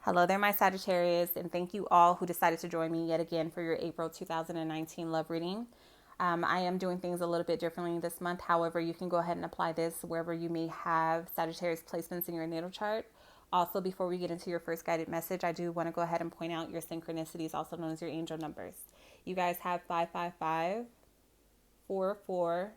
Hello there, my Sagittarius, and thank you all who decided to join me yet again for your April 2019 love reading. I am doing things a little bit differently this month. However, you can go ahead and apply this wherever you may have Sagittarius placements in your natal chart. Also, before we get into your first guided message, I do want to go ahead and point out your synchronicities, also known as your angel numbers. You guys have 555, 44,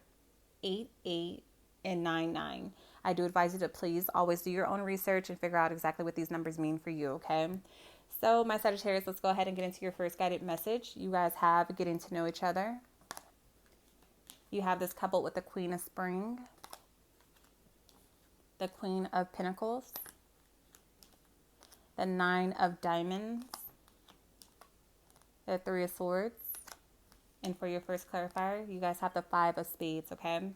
88, and 99. I do advise you to please always do your own research and figure out exactly what these numbers mean for you, okay? So, my Sagittarius, let's go ahead and get into your first guided message. You guys have getting to know each other. You have this coupled with the Queen of Spring, the Queen of Pentacles, the Nine of Diamonds, the Three of Swords, and for your first clarifier, you guys have the Five of Spades, okay?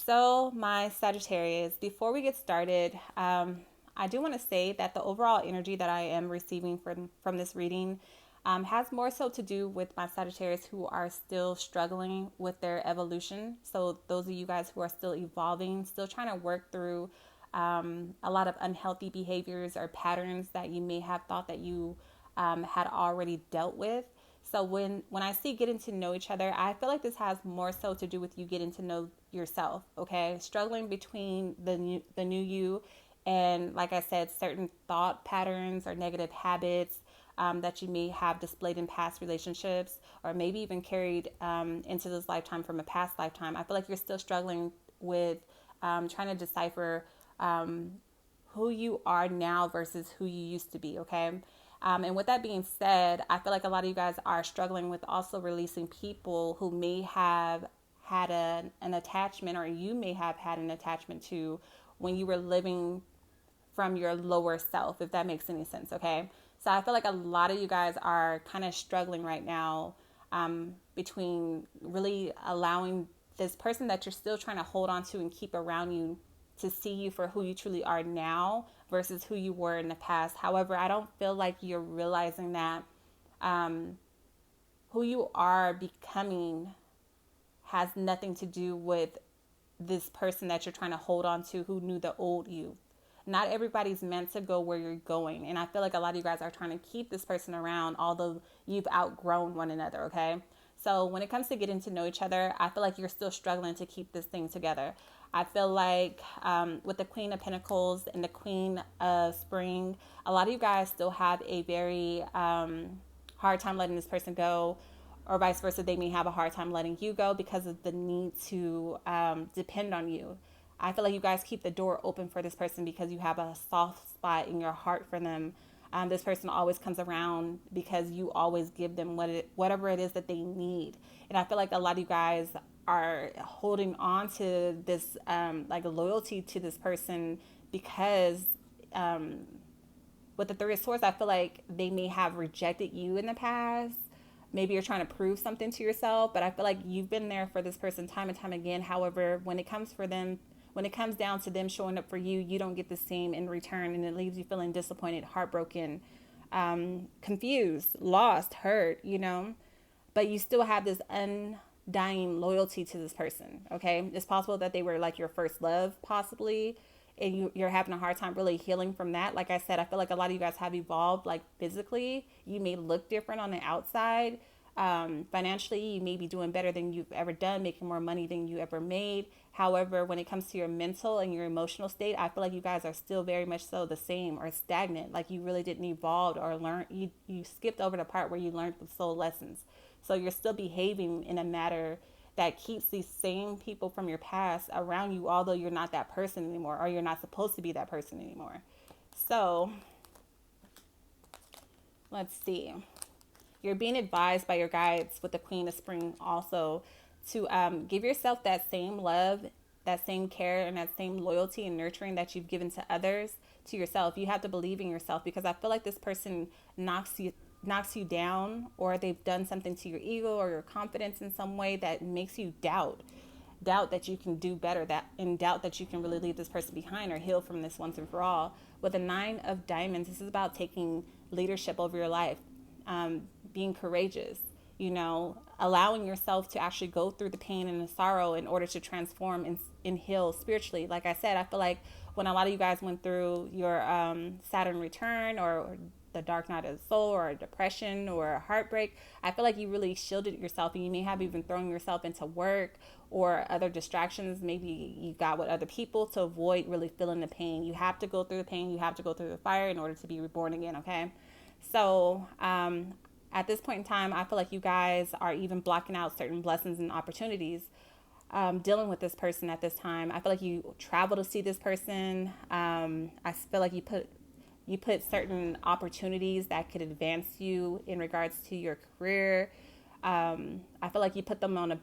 So, my Sagittarius, before we get started, I do want to say that the overall energy that I am receiving from this reading has more so to do with my Sagittarius who are still struggling with their evolution. So, those of you guys who are still evolving, still trying to work through a lot of unhealthy behaviors or patterns that you may have thought that you had already dealt with. So when I see getting to know each other, I feel like this has more so to do with you getting to know yourself, okay? Struggling between the new you and, like I said, certain thought patterns or negative habits that you may have displayed in past relationships or maybe even carried into this lifetime from a past lifetime. I feel like you're still struggling with trying to decipher who you are now versus who you used to be, okay? And with that being said, I feel like a lot of you guys are struggling with also releasing people who may have had an attachment, or you may have had an attachment to when you were living from your lower self, if that makes any sense, okay? So I feel like a lot of you guys are kind of struggling right now between really allowing this person that you're still trying to hold on to and keep around you to see you for who you truly are now versus who you were in the past. However, I don't feel like you're realizing that who you are becoming has nothing to do with this person that you're trying to hold on to who knew the old you. Not everybody's meant to go where you're going. And I feel like a lot of you guys are trying to keep this person around, although you've outgrown one another, okay? So when it comes to getting to know each other, I feel like you're still struggling to keep this thing together. I feel like with the Queen of Pentacles and the Queen of Spring, a lot of you guys still have a very hard time letting this person go, or vice versa. They may have a hard time letting you go because of the need to depend on you. I feel like you guys keep the door open for this person because you have a soft spot in your heart for them. This person always comes around because you always give them whatever it is that they need. And I feel like a lot of you guys are holding on to this like loyalty to this person because with the Three of Swords, I feel like they may have rejected you in the past. Maybe you're trying to prove something to yourself, but I feel like you've been there for this person time and time again. However, when it comes down to them showing up for you, you don't get the same in return, and it leaves you feeling disappointed, heartbroken, confused, lost, hurt, but you still have this undying loyalty to this person, okay? It's possible that they were like your first love, possibly, and you're having a hard time really healing from that. Like I said, I feel like a lot of you guys have evolved, like physically. You may look different on the outside. Financially, you may be doing better than you've ever done, making more money than you ever made. However, when it comes to your mental and your emotional state, I feel like you guys are still very much so the same or stagnant. Like you really didn't evolve or learn. You skipped over the part where you learned the soul lessons. So you're still behaving in a manner that keeps these same people from your past around you, although you're not that person anymore, or you're not supposed to be that person anymore. So let's see. You're being advised by your guides with the Queen of Spring also to give yourself that same love, that same care, and that same loyalty and nurturing that you've given to others to yourself. You have to believe in yourself because I feel like this person knocks you down, or they've done something to your ego or your confidence in some way that makes you doubt that you can do better, doubt that you can really leave this person behind or heal from this once and for all. With the Nine of Diamonds, this is about taking leadership over your life, being courageous, allowing yourself to actually go through the pain and the sorrow in order to transform and heal spiritually. Like I said, I feel like when a lot of you guys went through your Saturn return, or the dark night of the soul, or a depression, or a heartbreak, I feel like you really shielded yourself, and you may have even thrown yourself into work or other distractions. Maybe you got with other people to avoid really feeling the pain. You have to go through the pain. You have to go through the fire in order to be reborn again. Okay. So, at this point in time, I feel like you guys are even blocking out certain blessings and opportunities, dealing with this person at this time. I feel like you travel to see this person. I feel like you put certain opportunities that could advance you in regards to your career. I feel like you put them on the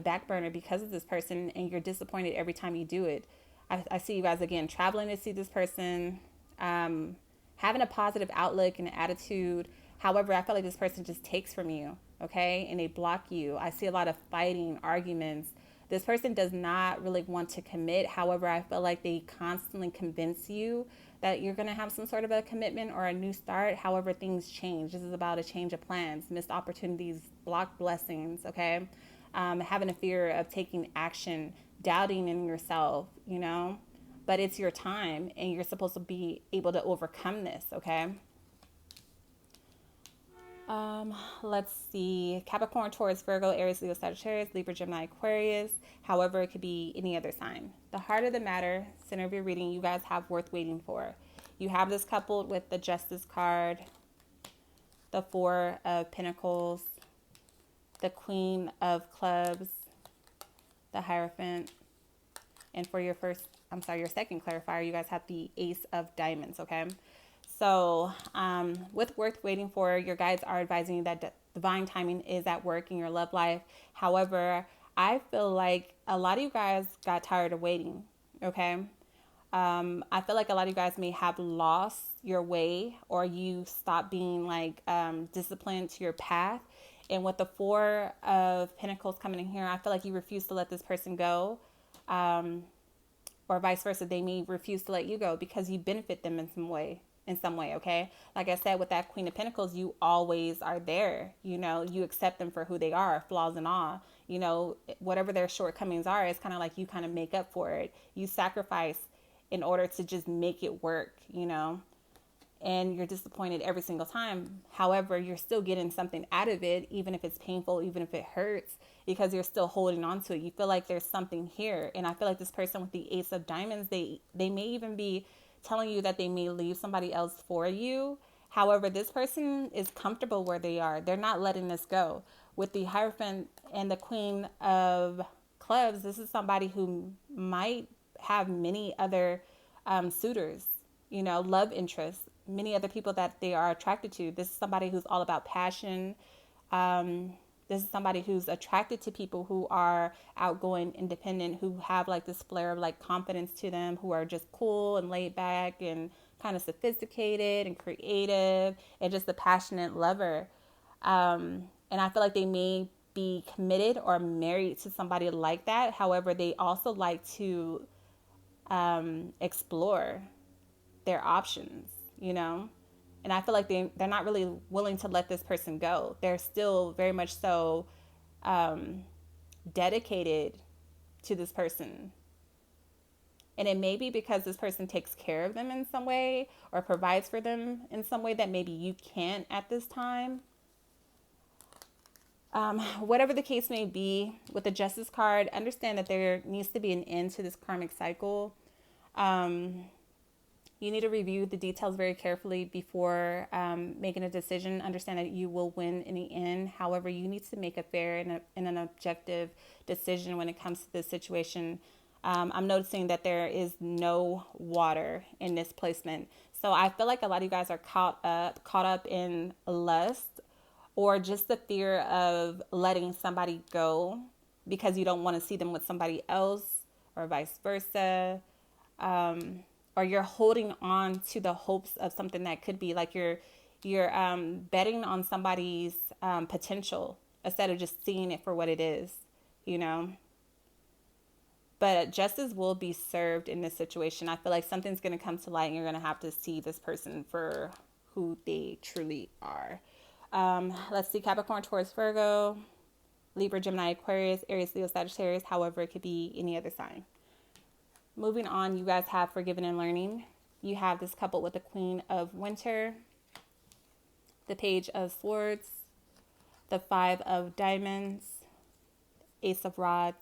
back burner because of this person, and you're disappointed every time you do it. I see you guys again traveling to see this person, having a positive outlook and attitude. However, I feel like this person just takes from you, okay? And they block you. I see a lot of fighting, arguments. This person does not really want to commit. However, I feel like they constantly convince you that you're going to have some sort of a commitment or a new start. However, things change. This is about a change of plans, missed opportunities, blocked blessings, okay? Having a fear of taking action, doubting in yourself, But it's your time, and you're supposed to be able to overcome this, okay? Let's see. Capricorn, Taurus, Virgo, Aries, Leo, Sagittarius, Libra, Gemini, Aquarius. However, it could be any other sign. The heart of the matter, center of your reading, you guys have worth waiting for. You have this coupled with the Justice card, the Four of Pentacles, the Queen of Clubs, the Hierophant. And for your second clarifier, you guys have the Ace of Diamonds, okay? So with worth waiting for, your guides are advising you that divine timing is at work in your love life. However, I feel like a lot of you guys got tired of waiting, okay? I feel like a lot of you guys may have lost your way, or you stopped being disciplined to your path. And with the Four of Pentacles coming in here, I feel like you refuse to let this person go. Or vice versa, they may refuse to let you go because you benefit them in some way, okay? Like I said, with that Queen of Pentacles, you always are there. You accept them for who they are, flaws and all. Whatever their shortcomings are, it's kind of like you kind of make up for it. You sacrifice in order to just make it work, and you're disappointed every single time. However, you're still getting something out of it, even if it's painful, even if it hurts, because you're still holding on to it. You feel like there's something here. And I feel like this person with the Ace of Diamonds, they may even be telling you that they may leave somebody else for you. However, this person is comfortable where they are. They're not letting this go. With the Hierophant and the Queen of Clubs, this is somebody who might have many other suitors, love interests, many other people that they are attracted to. This is somebody who's all about passion. This is somebody who's attracted to people who are outgoing, independent, who have this flare of confidence to them, who are just cool and laid back and kind of sophisticated and creative and just a passionate lover. And I feel like they may be committed or married to somebody like that. However, they also like to explore their options, And I feel like they're not really willing to let this person go. They're still very much so dedicated to this person. And it may be because this person takes care of them in some way or provides for them in some way that maybe you can't at this time. Whatever the case may be, with the Justice card, understand that there needs to be an end to this karmic cycle. You need to review the details very carefully before making a decision. Understand that you will win in the end. However, you need to make a fair and an objective decision when it comes to this situation. I'm noticing that there is no water in this placement. So I feel like a lot of you guys are caught up in lust, or just the fear of letting somebody go because you don't want to see them with somebody else, or vice versa. Or you're holding on to the hopes of something that could be you're betting on somebody's potential instead of just seeing it for what it is, But justice will be served in this situation. I feel like something's going to come to light, and you're going to have to see this person for who they truly are. Let's see, Capricorn, Taurus, Virgo, Libra, Gemini, Aquarius, Aries, Leo, Sagittarius. However, it could be any other sign. Moving on, you guys have Forgiven and Learning. You have this coupled with the Queen of Winter, the Page of Swords, the Five of Diamonds, Ace of Rods.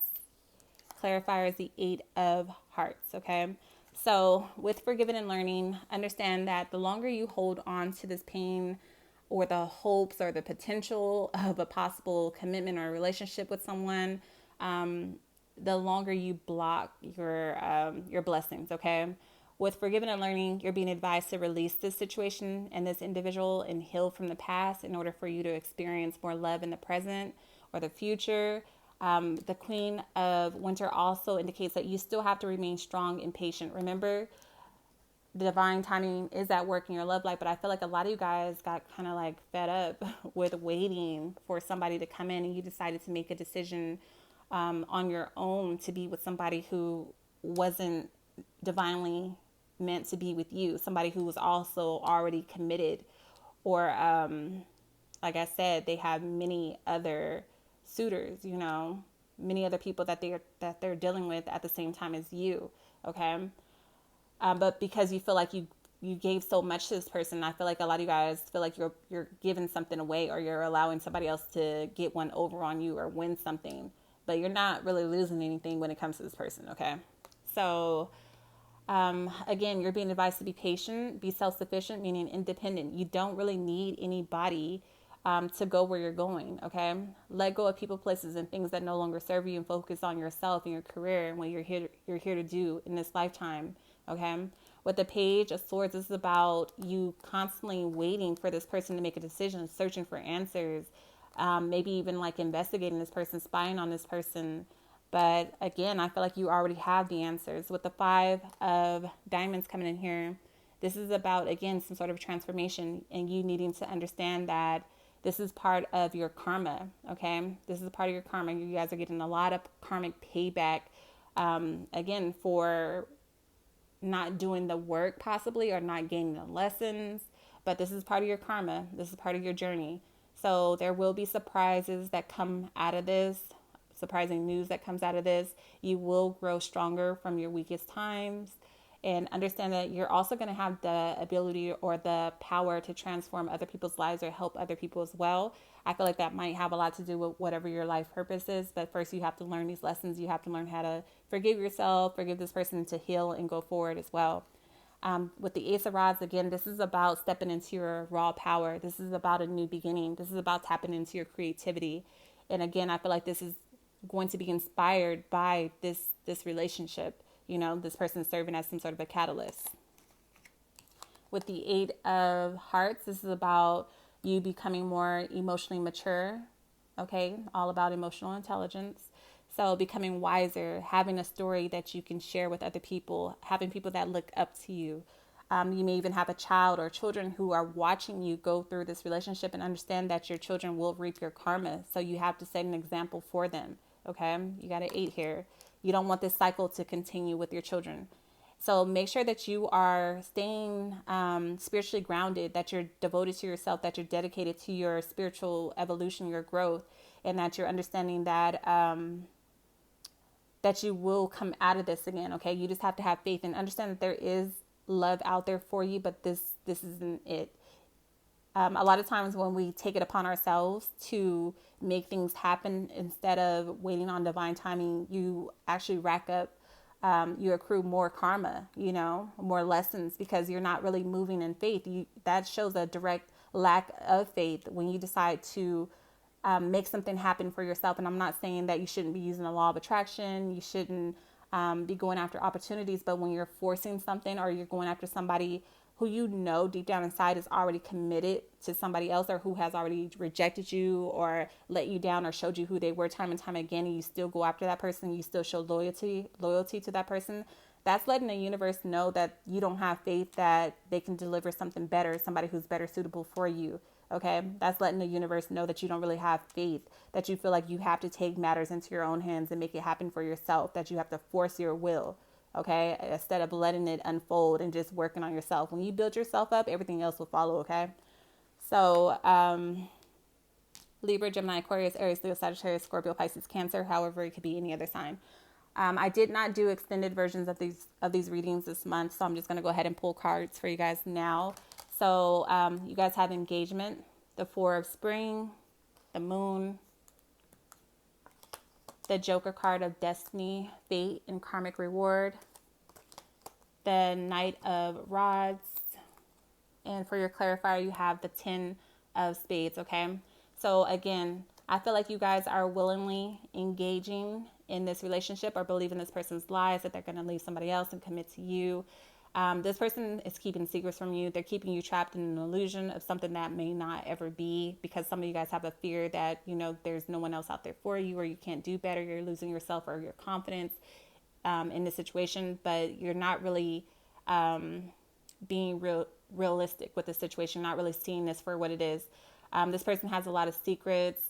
Clarifier is the Eight of Hearts, okay? So with Forgiven and Learning, understand that the longer you hold on to this pain or the hopes or the potential of a possible commitment or relationship with someone, the longer you block your blessings, okay? With Forgiven and Learning, you're being advised to release this situation and this individual and heal from the past in order for you to experience more love in the present or the future. The Queen of Winter also indicates that you still have to remain strong and patient. Remember, the divine timing is at work in your love life, but I feel like a lot of you guys got kind of like fed up with waiting for somebody to come in, and you decided to make a decision on your own to be with somebody who wasn't divinely meant to be with you, somebody who was also already committed, or like I said, they have many other suitors, you know, many other people that they're dealing with at the same time as you, okay? But because you feel like you gave so much to this person, I feel like a lot of you guys feel like you're giving something away, or you're allowing somebody else to get one over on you or win something, but you're not really losing anything when it comes to this person, okay? So again, you're being advised to be patient, be self-sufficient, meaning independent. You don't really need anybody to go where you're going, okay? Let go of people, places, and things that no longer serve you, and focus on yourself and your career and what you're here to do in this lifetime, okay? With the Page of Swords, this is about you constantly waiting for this person to make a decision, searching for answers, maybe even like investigating this person, spying on this person. But again, I feel like you already have the answers. With the Five of Diamonds coming in here, this is about, again, some sort of transformation, and you needing to understand that this is part of your karma, okay? This is part of your karma. You guys are getting a lot of karmic payback, again, for not doing the work possibly, or not gaining the lessons. But this is part of your karma. This is part of your journey. So there will be surprises that come out of this, surprising news that comes out of this. You will grow stronger from your weakest times. And understand that you're also going to have the ability or the power to transform other people's lives or help other people as well. I feel like that might have a lot to do with whatever your life purpose is. But first, you have to learn these lessons. You have to learn how to forgive yourself, forgive this person, to heal and go forward as well. With the Ace of Rods, again, this is about stepping into your raw power. This is about a new beginning. This is about tapping into your creativity. And again, I feel like this is going to be inspired by this relationship. You know, this person serving as some sort of a catalyst. With the Eight of Hearts, this is about you becoming more emotionally mature, okay? All about emotional intelligence. So becoming wiser, having a story that you can share with other people, having people that look up to you. You may even have a child or children who are watching you go through this relationship, and understand that your children will reap your karma. So you have to set an example for them, okay? You got an 8 here. You don't want this cycle to continue with your children. So make sure that you are staying spiritually grounded, that you're devoted to yourself, that you're dedicated to your spiritual evolution, your growth, and that you're understanding that that you will come out of this again, okay? You just have to have faith and understand that there is love out there for you, but this isn't it. A lot of times when we take it upon ourselves to make things happen instead of waiting on divine timing, you actually rack up, you accrue more karma, you know, more lessons, because you're not really moving in faith. That shows a direct lack of faith when you decide to make something happen for yourself. And I'm not saying that you shouldn't be using the law of attraction. You shouldn't be going after opportunities. But when you're forcing something, or you're going after somebody who you know deep down inside is already committed to somebody else, or who has already rejected you or let you down or showed you who they were time and time again, and you still go after that person, you still show loyalty to that person, that's letting the universe know that you don't have faith that they can deliver something better, somebody who's better suitable for you. Okay, that's letting the universe know that you don't really have faith, that you feel like you have to take matters into your own hands and make it happen for yourself, that you have to force your will. Okay, instead of letting it unfold and just working on yourself. When you build yourself up, everything else will follow. Okay, so Libra, Gemini, Aquarius, Aries, Leo, Sagittarius, Scorpio, Pisces, Cancer. However, it could be any other sign. I did not do extended versions of these readings this month, so I'm just going to go ahead and pull cards for you guys now. So you guys have engagement, the Four of Spring, the Moon, the Joker card of Destiny, Fate, and Karmic Reward, the Knight of Rods, and for your clarifier, you have the Ten of Spades, okay? So again, I feel like you guys are willingly engaging in this relationship or believe in this person's lies, that they're going to leave somebody else and commit to you. This person is keeping secrets from you. They're keeping you trapped in an illusion of something that may not ever be, because some of you guys have a fear that, you know, there's no one else out there for you, or you can't do better. You're losing yourself or your confidence in this situation, but you're not really being realistic with the situation, not really seeing this for what it is. This person has a lot of secrets.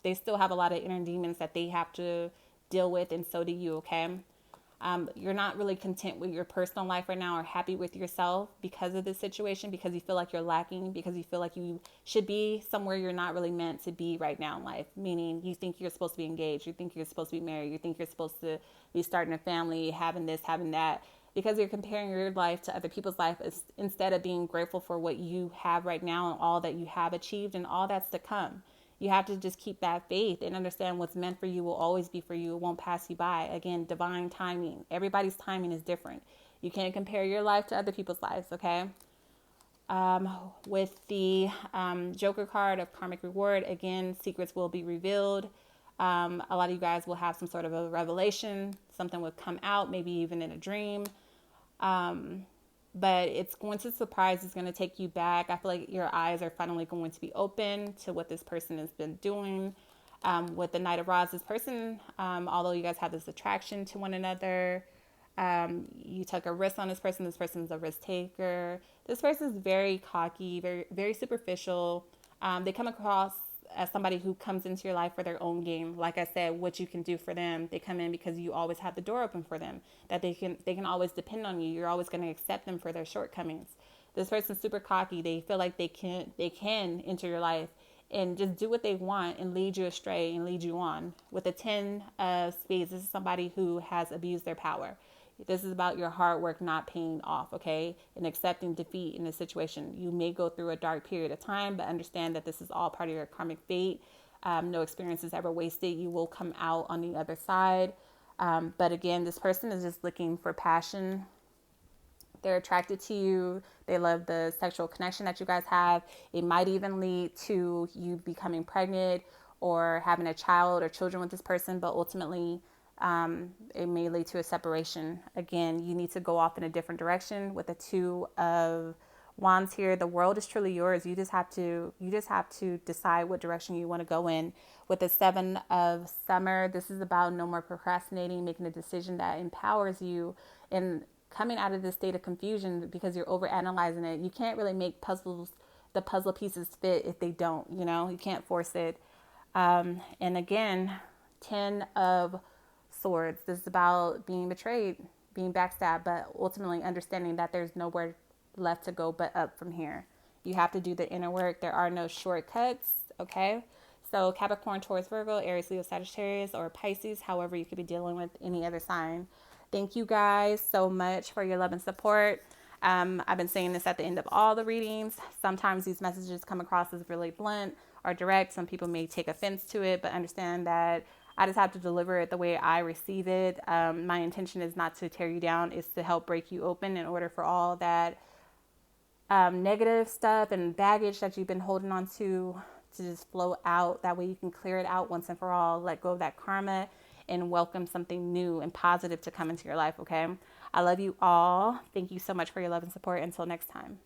They still have a lot of inner demons that they have to deal with, and so do you, okay? You're not really content with your personal life right now or happy with yourself because of this situation, because you feel like you're lacking, because you feel like you should be somewhere you're not really meant to be right now in life. Meaning you think you're supposed to be engaged, you think you're supposed to be married, you think you're supposed to be starting a family, having this, having that, because you're comparing your life to other people's life instead of being grateful for what you have right now and all that you have achieved and all that's to come. You have to just keep that faith and understand what's meant for you will always be for you. It won't pass you by. Again, divine timing. Everybody's timing is different. You can't compare your life to other people's lives, okay? With the Joker card of Karmic Reward, again, secrets will be revealed. A lot of you guys will have some sort of a revelation. Something will come out, maybe even in a dream. But it's going to surprise. It's going to take you back. I feel like your eyes are finally going to be open to what this person has been doing. With the Knight of Rods, this person, although you guys have this attraction to one another, you took a risk on this person. This person's a risk taker. This person is very cocky, very, very superficial. They come across as somebody who comes into your life for their own gain. Like I said, what you can do for them. They come in because you always have the door open for them, that they can always depend on you. You're always going to accept them for their shortcomings. This person's super cocky. They feel like they can enter your life and just do what they want and lead you astray and lead you on. With the 10 of Spades, this is somebody who has abused their power. This is about your hard work not paying off, okay? And accepting defeat in this situation. You may go through a dark period of time, but understand that this is all part of your karmic fate. No experience is ever wasted. You will come out on the other side. But again, this person is just looking for passion. They're attracted to you. They love the sexual connection that you guys have. It might even lead to you becoming pregnant or having a child or children with this person, but ultimately it may lead to a separation. Again, you need to go off in a different direction. With the 2 of Wands here, the world is truly yours. You just have to decide what direction you want to go in. With the 7 of Summer, this is about no more procrastinating, making a decision that empowers you and coming out of this state of confusion because you're overanalyzing it. You can't really make the puzzle pieces fit if they don't, you can't force it. And again, 10 of Swords. This is about being betrayed, being backstabbed, but ultimately understanding that there's nowhere left to go but up from here. You have to do the inner work. There are no shortcuts, okay? So Capricorn, Taurus, Virgo, Aries, Leo, Sagittarius, or Pisces, however you could be dealing with any other sign. Thank you guys so much for your love and support. I've been saying this at the end of all the readings. Sometimes these messages come across as really blunt or direct. Some people may take offense to it, but understand that I just have to deliver it the way I receive it. My intention is not to tear you down. It's to help break you open in order for all that negative stuff and baggage that you've been holding on to just flow out. That way you can clear it out once and for all, let go of that karma and welcome something new and positive to come into your life, okay? I love you all. Thank you so much for your love and support. Until next time.